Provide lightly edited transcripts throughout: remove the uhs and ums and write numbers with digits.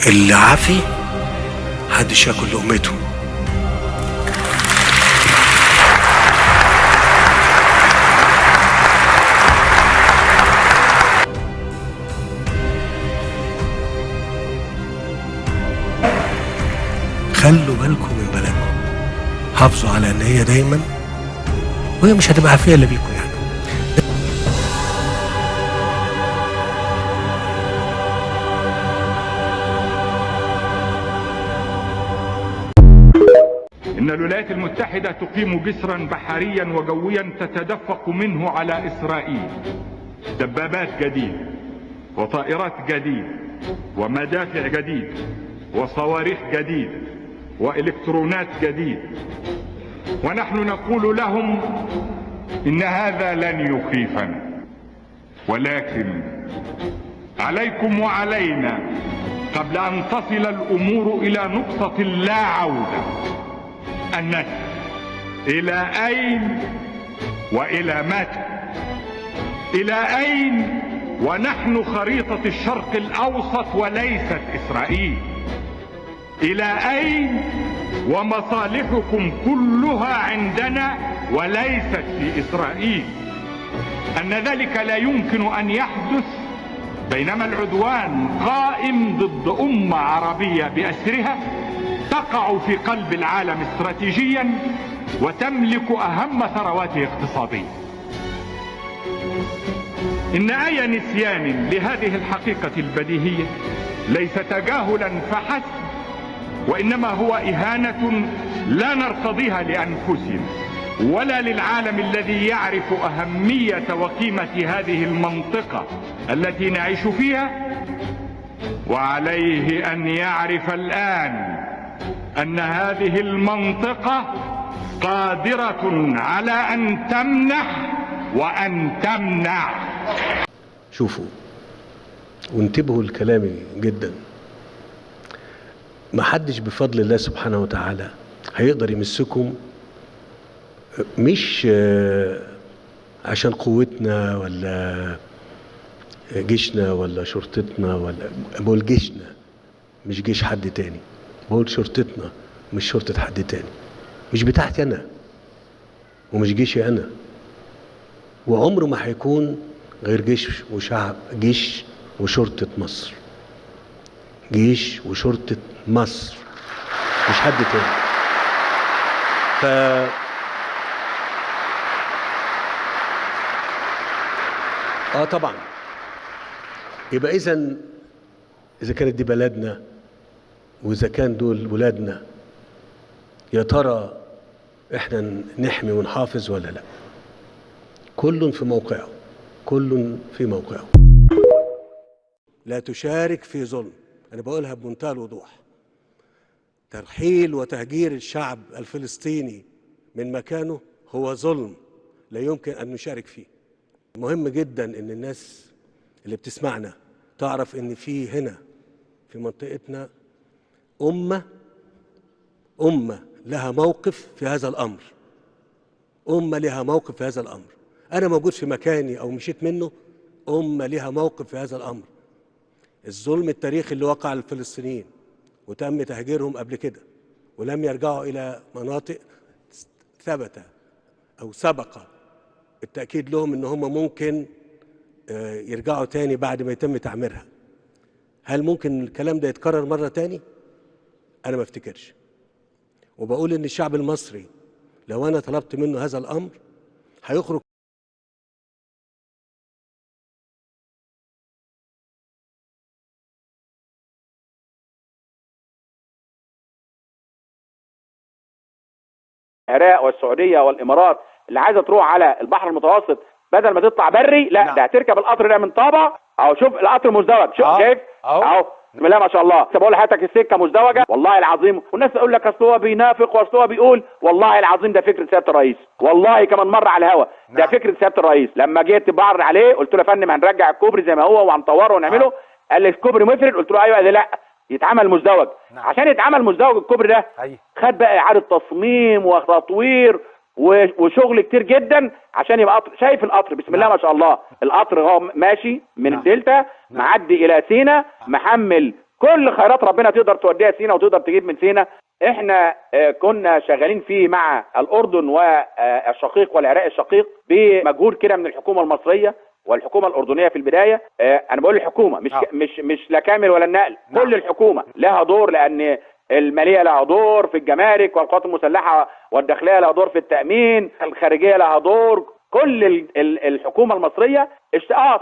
اللي عافي محدش ياكل لقمته. خلوا بالكم من بلدكم، حافظوا على ان هي دايما، وهي مش هتبقى عافيه الا بيكم يعني. إن الولايات المتحدة تقيم جسرا بحريا وجويا تتدفق منه على إسرائيل دبابات جديدة وطائرات جديدة ومدافع جديدة وصواريخ جديدة وإلكترونات جديدة، ونحن نقول لهم إن هذا لن يخيفنا، ولكن عليكم وعلينا قبل أن تصل الأمور إلى نقطة لا عودة أن نسأل إلى أين وإلى متى؟ إلى أين ونحن خريطة الشرق الأوسط وليست إسرائيل؟ إلى أين ومصالحكم كلها عندنا وليست في إسرائيل؟ أن ذلك لا يمكن أن يحدث بينما العدوان قائم ضد أمة عربية بأسرها تقع في قلب العالم استراتيجيا وتملك أهم ثرواته اقتصاديا. إن أي نسيان لهذه الحقيقة البديهية ليس تجاهلا فحسب، وإنما هو إهانة لا نرتضيها لأنفسنا ولا للعالم الذي يعرف أهمية وقيمة هذه المنطقة التي نعيش فيها. وعليه أن يعرف الآن أن هذه المنطقة قادرة على أن تمنح وأن تمنع. شوفوا وانتبهوا لكلامي جدا، محدش بفضل الله سبحانه وتعالى هيقدر يمسكم، مش عشان قوتنا ولا جيشنا ولا شرطتنا، ولا بقول جيشنا مش جيش حد تاني، بقول شرطتنا مش شرطة حد تاني، مش بتاعتي أنا ومش جيشي أنا، وعمره ما هيكون غير جيش وشعب، جيش وشرطة مصر، جيش وشرطة مصر مش حد تاني. طبعا يبقى إذا كانت دي بلدنا وإذا كان دول ولادنا، يا ترى إحنا نحمي ونحافظ ولا لا؟ كل في موقعه، كل في موقعه. لا تشارك في ظلم، أنا بقولها بمنتهى الوضوح. ترحيل وتهجير الشعب الفلسطيني من مكانه هو ظلم لا يمكن أن نشارك فيه. مهم جدا إن الناس اللي بتسمعنا تعرف إن في هنا في منطقتنا أمة لها موقف في هذا الأمر، أمة لها موقف في هذا الأمر. أنا موجود في مكاني أو مشيت منه، أمة لها موقف في هذا الأمر. الظلم التاريخي اللي وقع للفلسطينيين وتم تهجيرهم قبل كده ولم يرجعوا إلى مناطق ثبت أو سبق التأكيد لهم إن هم ممكن يرجعوا تاني بعد ما يتم تعميرها. هل ممكن الكلام ده يتكرر مرة تاني؟ أنا ما افتكرش. وبقول إن الشعب المصري لو أنا طلبت منه هذا الأمر هيخرج العراق والسعوديه والامارات اللي عايزه تروح على البحر المتوسط بدل ما تطلع بري، لا ده هتركب القطر ده من طابا. اهو شوف القطر مزدوج، شوف شايف اهو، بسم الله ما شاء الله. بقول لحضرتك السكه مزدوجه والله العظيم، والناس تقول لك اصل هو بينافق واصل هو بيقول، والله العظيم ده فكره سياده الرئيس، والله كمان مره على الهوا ده فكره سياده الرئيس. لما جيت بعرض عليه قلت له يا فندم هنرجع الكوبري زي ما هو وهنطوره ونعمله، قال لي الكوبري مفرد، قلت له ايوه، قال لي لا يتعمل مزدوج. عشان يتعمل مزدوج الكوبري ده خد بقى اعاده تصميم وتطوير وشغل كتير جدا عشان يبقى قطر. شايف القطر بسم الله ما شاء الله، القطر هو ماشي من الدلتا معدي الى سينا، محمل كل خيرات ربنا تقدر توديها سينا وتقدر تجيب من سينا. احنا كنا شغالين فيه مع الاردن والشقيق والعراق الشقيق بمجهود كده من الحكومه المصريه والحكومه الاردنيه في البدايه. انا بقول الحكومه مش لا كامل ولا النقل. كل الحكومه لها دور، لان الماليه لها دور في الجمارك، والقوات المسلحه والداخليه لها دور في التامين، الخارجيه لها دور. كل الحكومه المصريه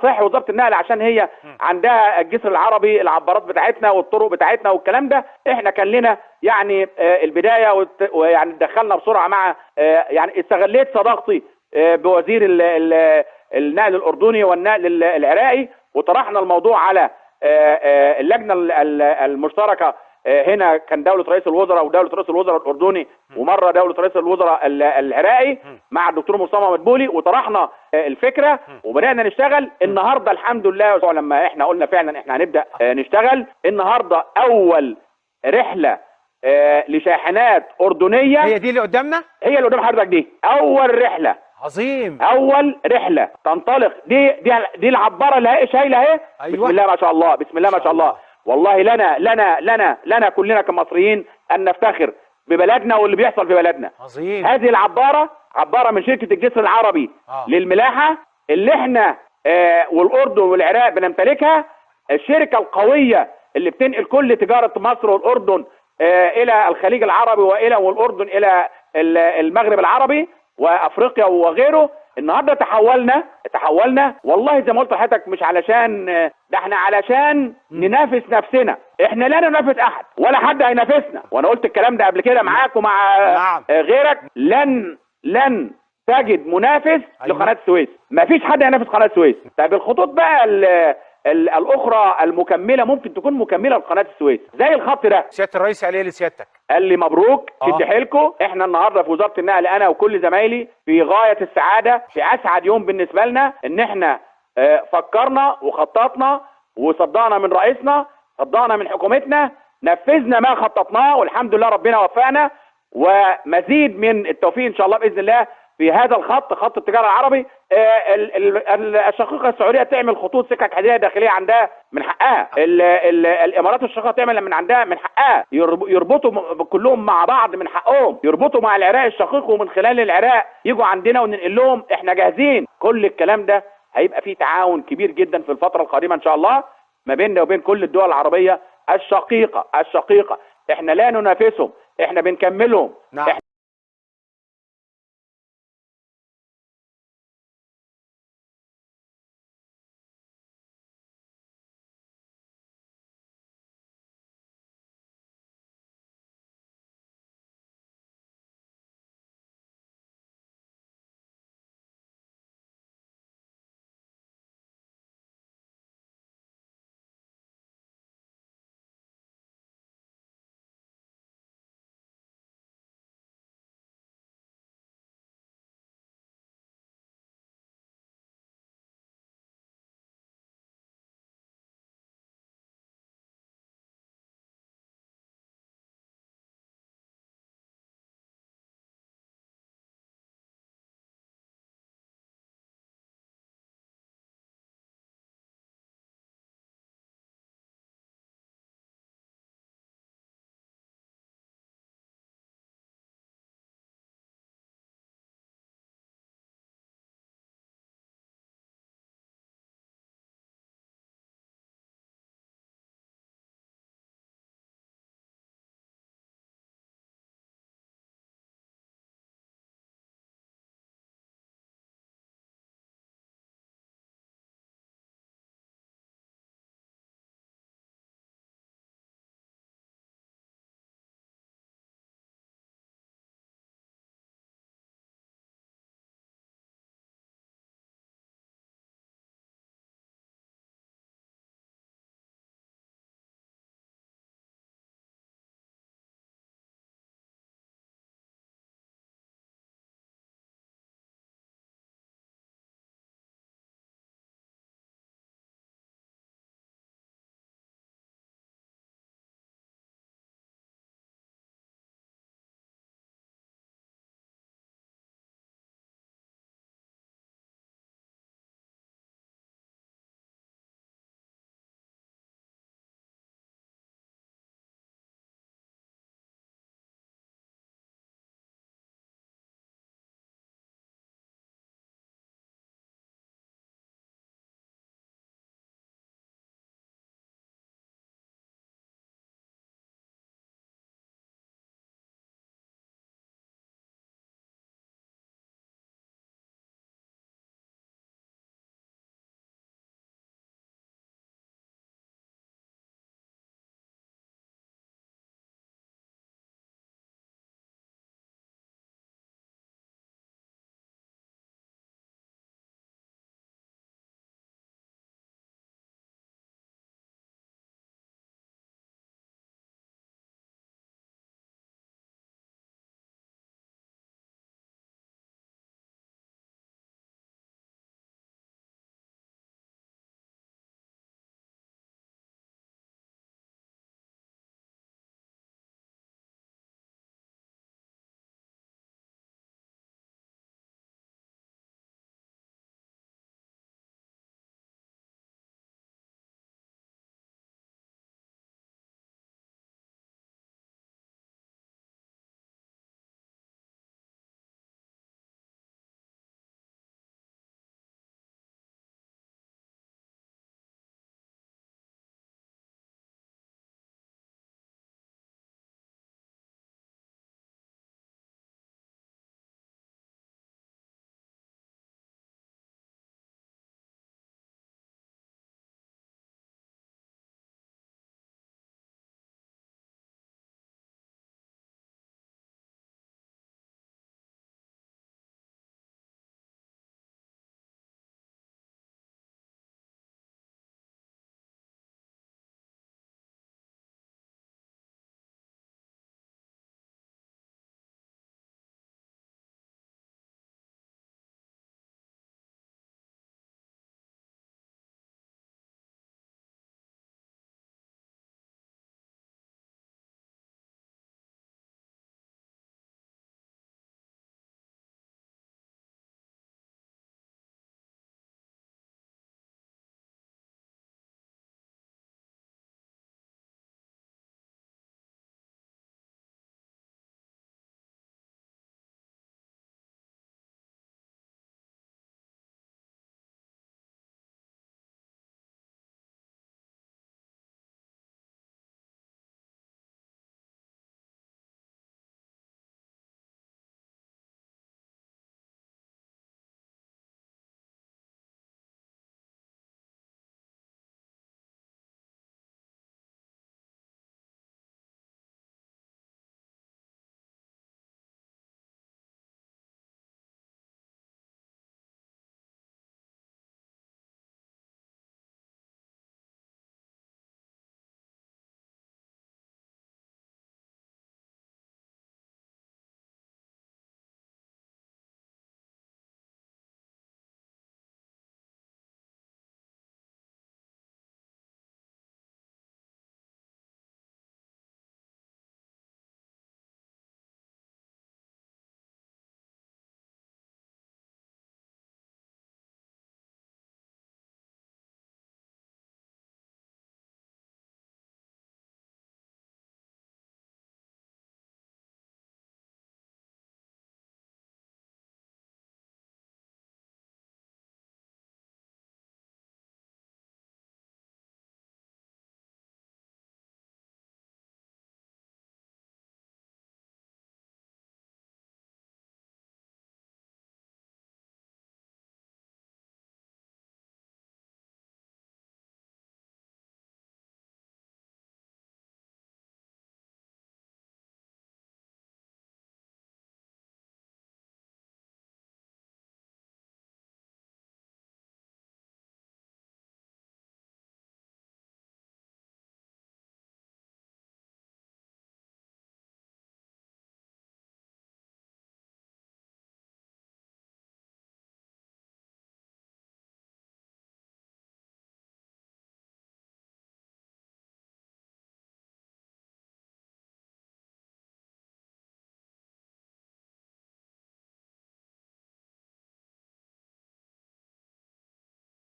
صحيح وزاره النقل عشان هي عندها الجسر العربي، العبارات بتاعتنا والطرق بتاعتنا والكلام ده. احنا كان لنا يعني البدايه، ويعني دخلنا بسرعه مع يعني استغليت صداقتي بوزير النقل الاردني والنقل العراقي، وطرحنا الموضوع على اللجنه المشتركه. هنا كان دولة رئيس الوزراء ودولة رئيس الوزراء الأردني، ومرة دولة رئيس الوزراء العراقي مع الدكتور مصطفى مدبولي، وطرحنا الفكرة وبدأنا نشتغل. النهاردة الحمد لله لما احنا قلنا فعلا احنا هنبدأ نشتغل النهاردة أول رحلة لشاحنات أردنية. هي دي اللي قدامنا؟ هي اللي قدام حضرتك دي أول رحلة. عظيم. أول رحلة تنطلق دي العبارة اللي هي شايلة اهي. أيوة. بسم الله ما شاء الله، بسم الله ما شاء الله. والله لنا كلنا كمصريين ان نفتخر ببلدنا واللي بيحصل في بلدنا. عظيم. هذه عباره من شركه الجسر العربي للملاحه اللي احنا والاردن والعراق بنمتلكها. الشركه القويه اللي بتنقل كل تجاره مصر والاردن الى الخليج العربي والاردن الى المغرب العربي وافريقيا وغيره. النهارده تحولنا والله زي ما قلت لحضرتك، مش علشان ده، احنا علشان ننافس نفسنا. احنا لا ننافس احد ولا حد هينافسنا، وانا قلت الكلام ده قبل كده معاك ومع غيرك. لن تجد منافس لقناه السويس. مفيش حد هينافس قناه السويس. طيب الخطوط بقى الاخرى المكمله ممكن تكون مكمله لقناه السويس زي الخط ده. سياده الرئيس قال ايه لسيادتك؟ قال لي مبروك شد حيلكم. احنا النهارده في وزاره النقل انا وكل زمايلي في غايه السعاده، في اسعد يوم بالنسبه لنا ان احنا فكرنا وخططنا وصدقنا من رئيسنا، صدقنا من حكومتنا، نفذنا ما خططناه والحمد لله ربنا وفقنا. ومزيد من التوفيق ان شاء الله باذن الله في هذا خط التجاره العربي. الشقيقه السعوديه تعمل خطوط سكك حديديه داخليه عندها من حقها. الامارات الشقيقه تعمل من عندها من حقها. يربطوا كلهم مع بعض من حقهم، يربطوا مع العراق الشقيق، ومن خلال العراق يجوا عندنا وننقل لهم. احنا جاهزين. كل الكلام ده هيبقى فيه تعاون كبير جدا في الفتره القادمه ان شاء الله ما بيننا وبين كل الدول العربيه الشقيقه. احنا لا ننافسهم، احنا بنكملهم. نعم.